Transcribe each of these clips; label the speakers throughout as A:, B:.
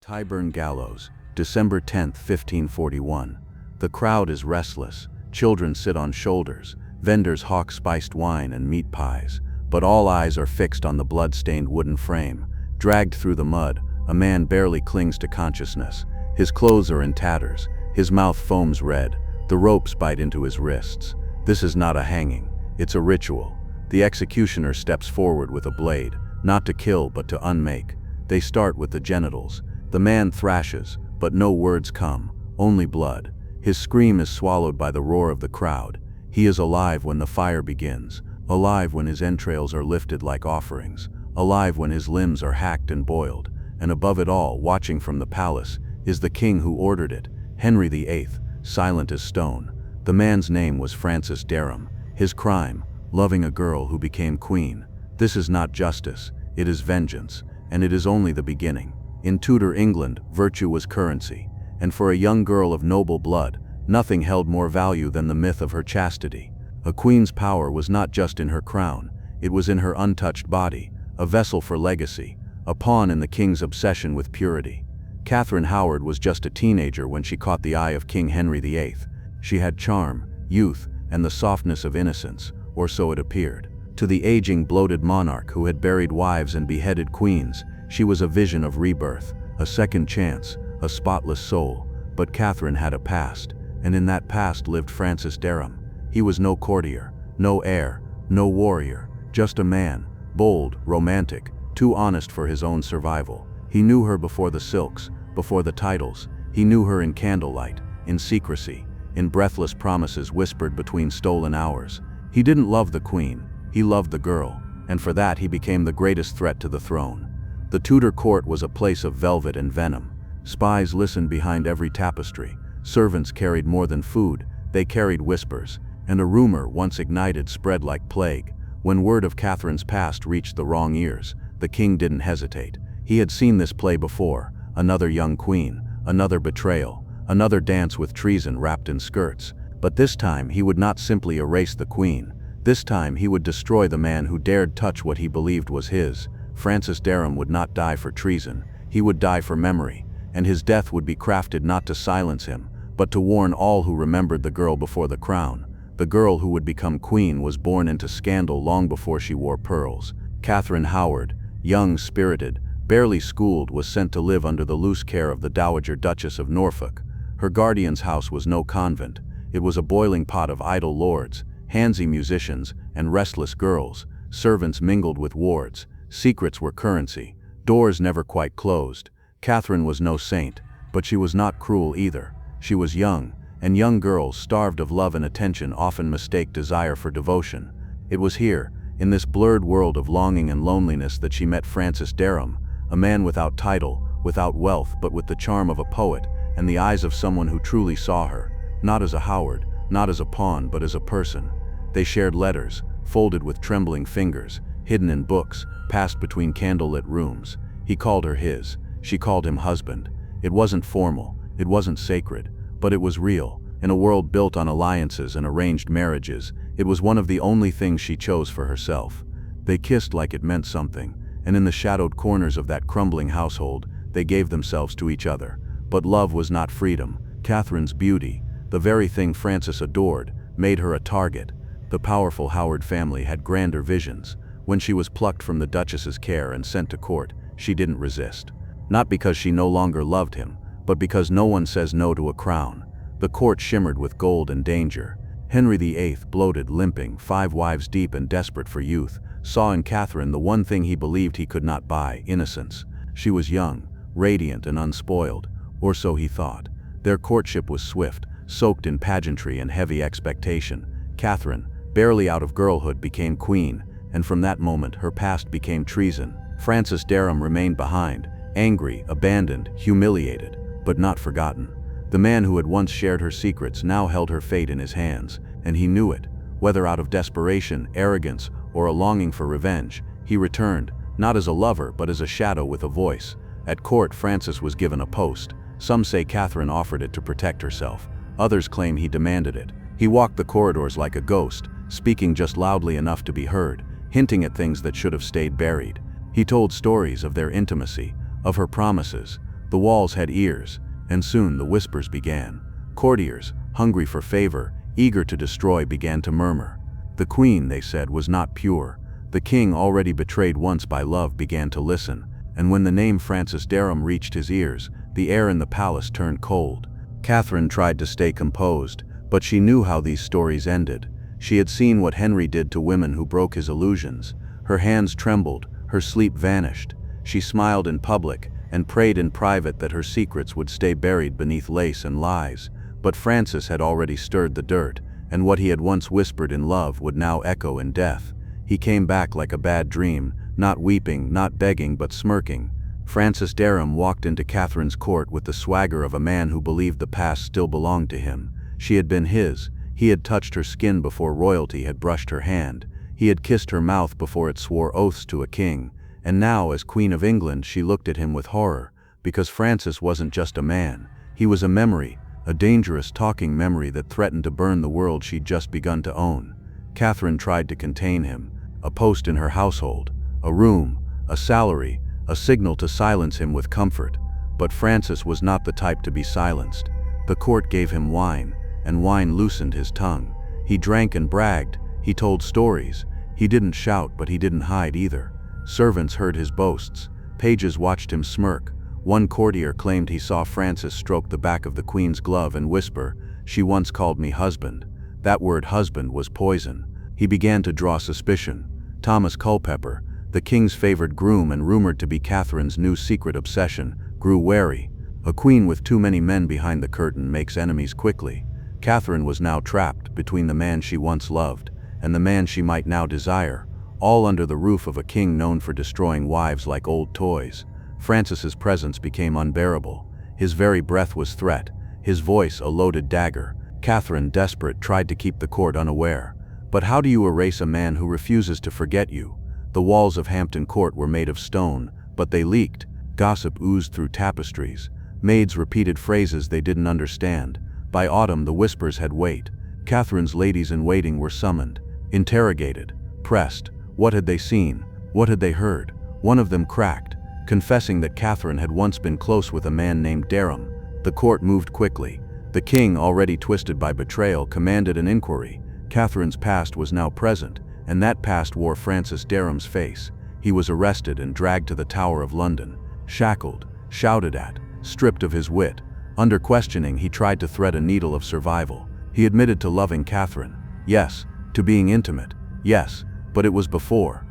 A: Tyburn Gallows, December 10, 1541. The crowd is restless, children sit on shoulders, vendors hawk spiced wine and meat pies, but all eyes are fixed on the blood-stained wooden frame. Dragged through the mud, a man barely clings to consciousness. His clothes are in tatters, his mouth foams red, the ropes bite into his wrists. This is not a hanging, it's a ritual. The executioner steps forward with a blade, not to kill but to unmake. They start with the genitals. The man thrashes, but no words come, only blood. His scream is swallowed by the roar of the crowd. He is alive when the fire begins, alive when his entrails are lifted like offerings, alive when his limbs are hacked and boiled, and above it all, watching from the palace, is the king who ordered it, Henry VIII, silent as stone. The man's name was Francis Dereham. His crime, loving a girl who became queen. This is not justice, it is vengeance, and it is only the beginning. In Tudor England, virtue was currency, and for a young girl of noble blood, nothing held more value than the myth of her chastity. A queen's power was not just in her crown, it was in her untouched body, a vessel for legacy, a pawn in the king's obsession with purity. Katherine Howard was just a teenager when she caught the eye of King Henry VIII. She had charm, youth, and the softness of innocence, or so it appeared. To the aging, bloated monarch who had buried wives and beheaded queens, she was a vision of rebirth, a second chance, a spotless soul. But Katherine had a past, and in that past lived Francis Dereham. He was no courtier, no heir, no warrior, just a man, bold, romantic, too honest for his own survival. He knew her before the silks, before the titles. He knew her in candlelight, in secrecy, in breathless promises whispered between stolen hours. He didn't love the queen, he loved the girl, and for that he became the greatest threat to the throne. The Tudor court was a place of velvet and venom. Spies listened behind every tapestry. Servants carried more than food, they carried whispers, and a rumor, once ignited, spread like plague. When word of Catherine's past reached the wrong ears, the king didn't hesitate. He had seen this play before, another young queen, another betrayal, another dance with treason wrapped in skirts. But this time he would not simply erase the queen. This time he would destroy the man who dared touch what he believed was his. Francis Dereham would not die for treason, he would die for memory, and his death would be crafted not to silence him, but to warn all who remembered the girl before the crown. The girl who would become queen was born into scandal long before she wore pearls. Katherine Howard, young, spirited, barely schooled, was sent to live under the loose care of the Dowager Duchess of Norfolk. Her guardian's house was no convent. It was a boiling pot of idle lords, handsy musicians, and restless girls. Servants mingled with wards. Secrets were currency. Doors never quite closed. Katherine was no saint, but she was not cruel either. She was young, and young girls, starved of love and attention, often mistake desire for devotion. It was here, in this blurred world of longing and loneliness, that she met Francis Dereham, a man without title, without wealth, but with the charm of a poet, and the eyes of someone who truly saw her, not as a Howard, not as a pawn, but as a person. They shared letters, folded with trembling fingers, hidden in books, passed between candlelit rooms. He called her his, she called him husband. It wasn't formal, it wasn't sacred, but it was real. In a world built on alliances and arranged marriages, it was one of the only things she chose for herself. They kissed like it meant something, and in the shadowed corners of that crumbling household, they gave themselves to each other. But love was not freedom. Katherine's beauty, the very thing Francis adored, made her a target. The powerful Howard family had grander visions. When she was plucked from the Duchess's care and sent to court, she didn't resist. Not because she no longer loved him, but because no one says no to a crown. The court shimmered with gold and danger. Henry VIII, bloated, limping, 5 wives deep and desperate for youth, saw in Katherine the one thing he believed he could not buy: innocence. She was young, radiant, and unspoiled, or so he thought. Their courtship was swift, soaked in pageantry and heavy expectation. Katherine, barely out of girlhood, became queen, and from that moment her past became treason. Francis Dereham remained behind, angry, abandoned, humiliated, but not forgotten. The man who had once shared her secrets now held her fate in his hands, and he knew it. Whether out of desperation, arrogance, or a longing for revenge, he returned, not as a lover but as a shadow with a voice. At court, Francis was given a post. Some say Katherine offered it to protect herself. Others claim he demanded it. He walked the corridors like a ghost, speaking just loudly enough to be heard, hinting at things that should have stayed buried. He told stories of their intimacy, of her promises, The walls had ears, and soon the whispers began. Courtiers, hungry for favor, eager to destroy, began to murmur. The queen, they said, was not pure. The king, already betrayed once by love, began to listen, and when the name Francis Dereham reached his ears, the air in the palace turned cold. Catherine tried to stay composed, but she knew how these stories ended. She had seen what Henry did to women who broke his illusions. Her hands trembled, her sleep vanished. She smiled in public and prayed in private that her secrets would stay buried beneath lace and lies. But Francis had already stirred the dirt, and what he had once whispered in love would now echo in death. He came back like a bad dream, not weeping, not begging, but smirking. Francis Dereham walked into Catherine's court with the swagger of a man who believed the past still belonged to him. She had been his. He had touched her skin before royalty had brushed her hand. He had kissed her mouth before it swore oaths to a king. And now, as Queen of England, she looked at him with horror, because Francis wasn't just a man. He was a memory, a dangerous talking memory that threatened to burn the world she'd just begun to own. Catherine tried to contain him. A post in her household, a room, a salary, a signal to silence him with comfort. But Francis was not the type to be silenced. The court gave him wine, and wine loosened his tongue. He drank and bragged. He told stories. He didn't shout, but he didn't hide either. Servants heard his boasts. Pages watched him smirk. One courtier claimed he saw Francis stroke the back of the queen's glove and whisper, "She once called me husband." That word husband was poison. He began to draw suspicion. Thomas Culpeper, the king's favored groom and rumored to be Catherine's new secret obsession, grew wary. A queen with too many men behind the curtain makes enemies quickly. Catherine was now trapped between the man she once loved and the man she might now desire, all under the roof of a king known for destroying wives like old toys. Francis's presence became unbearable. His very breath was threat, his voice a loaded dagger. Catherine, desperate, tried to keep the court unaware. But how do you erase a man who refuses to forget you? The walls of Hampton Court were made of stone, but they leaked. Gossip oozed through tapestries. Maids repeated phrases they didn't understand. By autumn, the whispers had weight. Catherine's ladies-in-waiting were summoned, interrogated, pressed. What had they seen? What had they heard? One of them cracked, confessing that Catherine had once been close with a man named Dereham. The court moved quickly. The king, already twisted by betrayal, commanded an inquiry. Catherine's past was now present, and that past wore Francis Dereham's face. He was arrested and dragged to the Tower of London, shackled, shouted at, stripped of his wit. Under questioning, he tried to thread a needle of survival. He admitted to loving Catherine, yes, to being intimate, yes, but it was before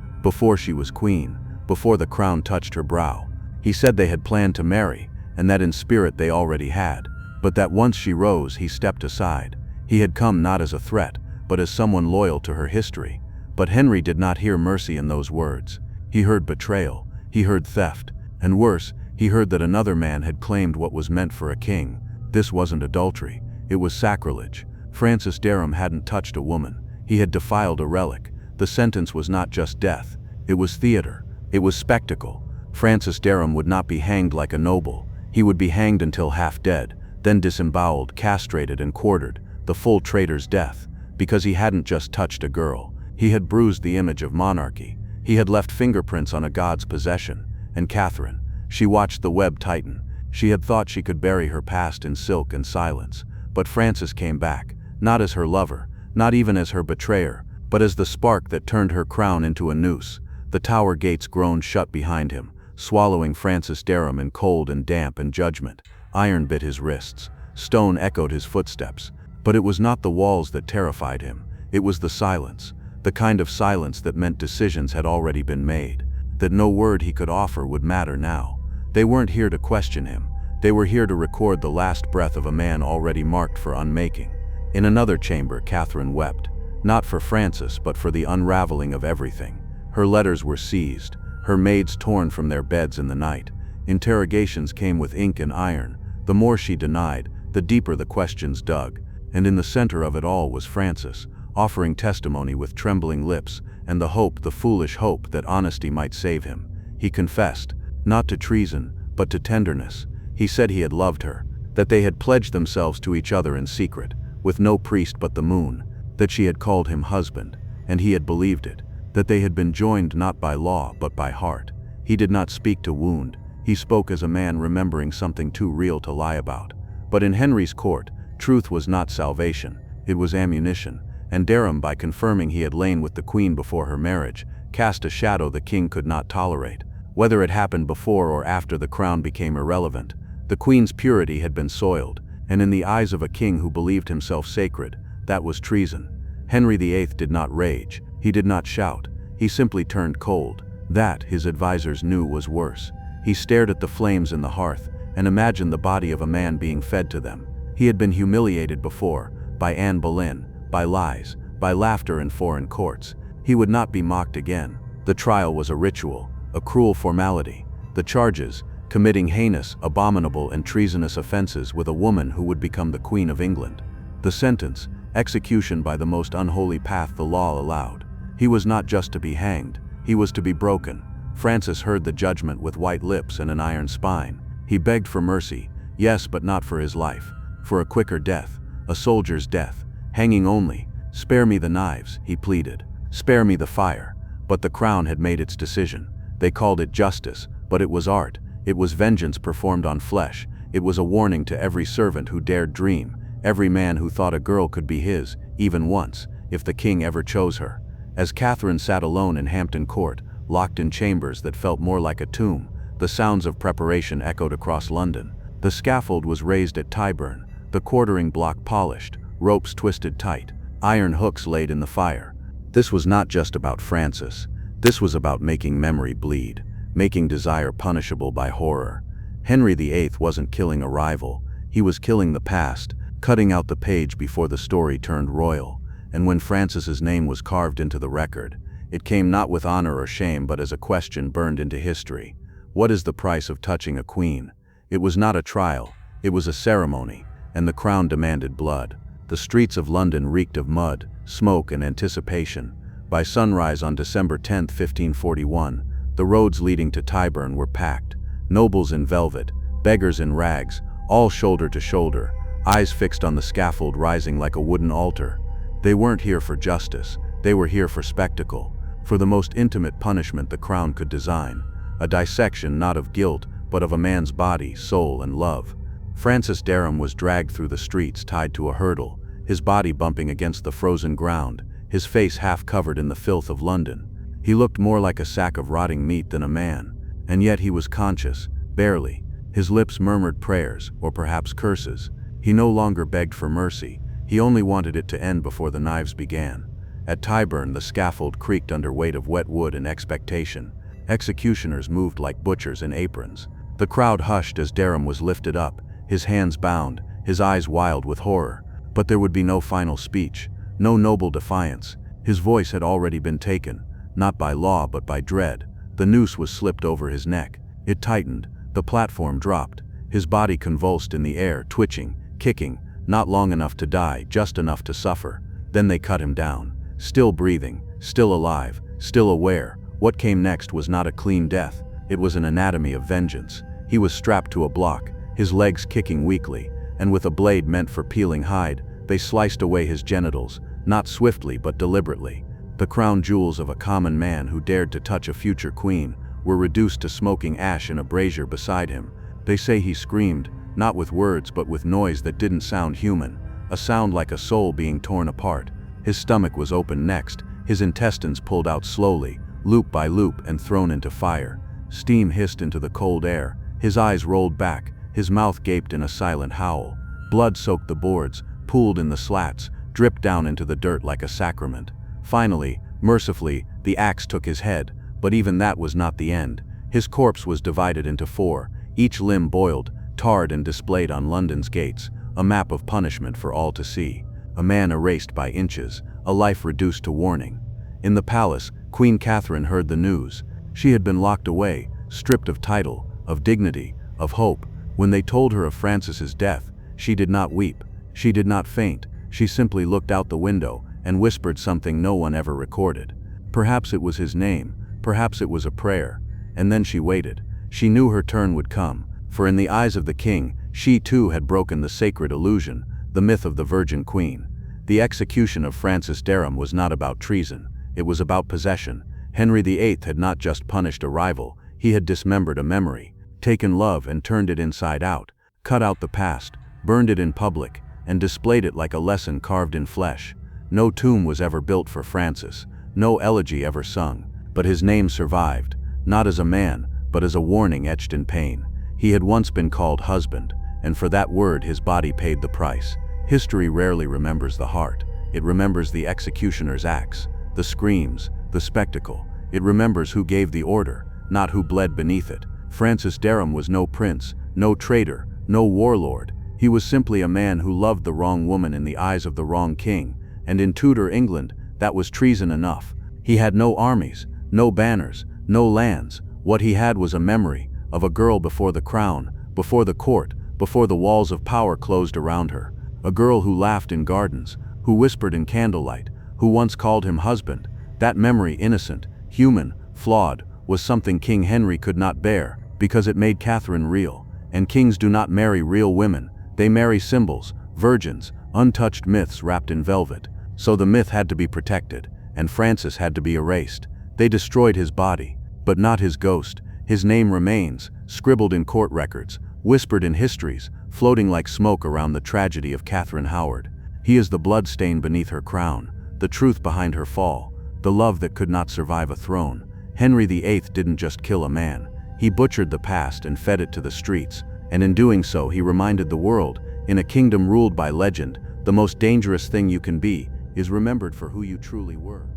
A: she was queen, before the crown touched her brow. He said they had planned to marry, and that in spirit they already had, but that once she rose, he stepped aside. He had come not as a threat, but as someone loyal to her history. But Henry did not hear mercy in those words. He heard betrayal, he heard theft, and worse, he heard that another man had claimed what was meant for a king. This wasn't adultery, it was sacrilege. Francis Dereham hadn't touched a woman, he had defiled a relic. The sentence was not just death, it was theater, it was spectacle. Francis Dereham would not be hanged like a noble, he would be hanged until half dead, then disemboweled, castrated, and quartered, the full traitor's death. Because he hadn't just touched a girl, he had bruised the image of monarchy. He had left fingerprints on a god's possession. And Catherine, she watched the web tighten. She had thought she could bury her past in silk and silence. But Francis came back, not as her lover, not even as her betrayer, but as the spark that turned her crown into a noose. The tower gates groaned shut behind him, swallowing Francis Dereham in cold and damp and judgment. Iron bit his wrists. Stone echoed his footsteps. But it was not the walls that terrified him. It was the silence. The kind of silence that meant decisions had already been made. That no word he could offer would matter now. They weren't here to question him. They were here to record the last breath of a man already marked for unmaking. In another chamber, Catherine wept. Not for Francis, but for the unraveling of everything. Her letters were seized. Her maids torn from their beds in the night. Interrogations came with ink and iron. The more she denied, the deeper the questions dug. And in the center of it all was Francis, offering testimony with trembling lips, and the hope, the foolish hope, that honesty might save him. He confessed, not to treason, but to tenderness. He said he had loved her, that they had pledged themselves to each other in secret, with no priest but the moon, that she had called him husband, and he had believed it, that they had been joined not by law but by heart. He did not speak to wound, He spoke as a man remembering something too real to lie about. But in Henry's court, truth was not salvation, it was ammunition, and Dereham, by confirming he had lain with the queen before her marriage, cast a shadow the king could not tolerate. Whether it happened before or after the crown became irrelevant, the queen's purity had been soiled, and in the eyes of a king who believed himself sacred, that was treason. Henry VIII did not rage, he did not shout, he simply turned cold. That, his advisors knew, was worse. He stared at the flames in the hearth, and imagined the body of a man being fed to them. He had been humiliated before, by Anne Boleyn, by lies, by laughter in foreign courts. He would not be mocked again. The trial was a ritual, a cruel formality. The charges, committing heinous, abominable, and treasonous offenses with a woman who would become the Queen of England. The sentence, execution by the most unholy path the law allowed. He was not just to be hanged, he was to be broken. Francis heard the judgment with white lips and an iron spine. He begged for mercy, yes, but not for his life, for a quicker death, a soldier's death, hanging only. Spare me the knives, he pleaded. Spare me the fire. But the crown had made its decision. They called it justice, but it was art. It was vengeance performed on flesh. It was a warning to every servant who dared dream, every man who thought a girl could be his, even once, if the king ever chose her. As Catherine sat alone in Hampton Court, locked in chambers that felt more like a tomb, the sounds of preparation echoed across London. The scaffold was raised at Tyburn, the quartering block polished, ropes twisted tight, iron hooks laid in the fire. This was not just about Francis. This was about making memory bleed, making desire punishable by horror. Henry VIII wasn't killing a rival, he was killing the past, cutting out the page before the story turned royal. And when Francis's name was carved into the record, it came not with honor or shame but as a question burned into history. What is the price of touching a queen? It was not a trial, it was a ceremony, and the crown demanded blood. The streets of London reeked of mud, smoke, and anticipation. By sunrise on December 10, 1541, the roads leading to Tyburn were packed. Nobles in velvet, beggars in rags, all shoulder to shoulder, eyes fixed on the scaffold rising like a wooden altar. They weren't here for justice, they were here for spectacle, for the most intimate punishment the crown could design, a dissection not of guilt, but of a man's body, soul, and love. Francis Dereham was dragged through the streets tied to a hurdle, his body bumping against the frozen ground, his face half covered in the filth of London. He looked more like a sack of rotting meat than a man, and yet he was conscious, barely. His lips murmured prayers, or perhaps curses. He no longer begged for mercy, he only wanted it to end before the knives began. At Tyburn, the scaffold creaked under weight of wet wood and expectation. Executioners moved like butchers in aprons. The crowd hushed as Dereham was lifted up, his hands bound, his eyes wild with horror. But there would be no final speech, no noble defiance. His voice had already been taken, not by law but by dread. The noose was slipped over his neck. It tightened, the platform dropped. His body convulsed in the air, twitching, kicking, not long enough to die, just enough to suffer. Then they cut him down. Still breathing, still alive, still aware. What came next was not a clean death, it was an anatomy of vengeance. He was strapped to a block, his legs kicking weakly, and with a blade meant for peeling hide, they sliced away his genitals, not swiftly but deliberately. The crown jewels of a common man who dared to touch a future queen were reduced to smoking ash in a brazier beside him. They say he screamed, not with words but with noise that didn't sound human, a sound like a soul being torn apart. His stomach was opened next, his intestines pulled out slowly, loop by loop, and thrown into fire. Steam hissed into the cold air, his eyes rolled back, his mouth gaped in a silent howl. Blood soaked the boards, pooled in the slats, dripped down into the dirt like a sacrament. Finally, mercifully, the axe took his head, but even that was not the end. His corpse was divided into four, each limb boiled, tarred, and displayed on London's gates, a map of punishment for all to see. A man erased by inches, a life reduced to warning. In the palace, Queen Catherine heard the news. She had been locked away, stripped of title, of dignity, of hope. When they told her of Francis's death, she did not weep, she did not faint, she simply looked out the window and whispered something no one ever recorded. Perhaps it was his name, perhaps it was a prayer. And then she waited. She knew her turn would come, for in the eyes of the king, she too had broken the sacred illusion, the myth of the Virgin Queen. The execution of Francis Dereham was not about treason, it was about possession. Henry VIII had not just punished a rival, he had dismembered a memory. taken love and turned it inside out, cut out the past, burned it in public, and displayed it like a lesson carved in flesh. No tomb was ever built for Francis, no elegy ever sung, but his name survived, not as a man, but as a warning etched in pain. He had once been called husband, and for that word his body paid the price. History rarely remembers the heart. It remembers the executioner's axe, the screams, the spectacle. It remembers who gave the order, not who bled beneath it. Francis Dereham was no prince, no traitor, no warlord. He was simply a man who loved the wrong woman in the eyes of the wrong king, and in Tudor England, that was treason enough. He had no armies, no banners, no lands. What he had was a memory of a girl before the crown, before the court, before the walls of power closed around her. A girl who laughed in gardens, who whispered in candlelight, who once called him husband. That memory, innocent, human, flawed, was something King Henry could not bear, because it made Catherine real. And kings do not marry real women, they marry symbols, virgins, untouched myths wrapped in velvet. So the myth had to be protected, and Francis had to be erased. They destroyed his body, but not his ghost. His name remains, scribbled in court records, whispered in histories, floating like smoke around the tragedy of Katherine Howard. He is the blood stain beneath her crown, the truth behind her fall, the love that could not survive a throne. Henry VIII didn't just kill a man. He butchered the past and fed it to the streets, and in doing so he reminded the world, in a kingdom ruled by legend, the most dangerous thing you can be is remembered for who you truly were.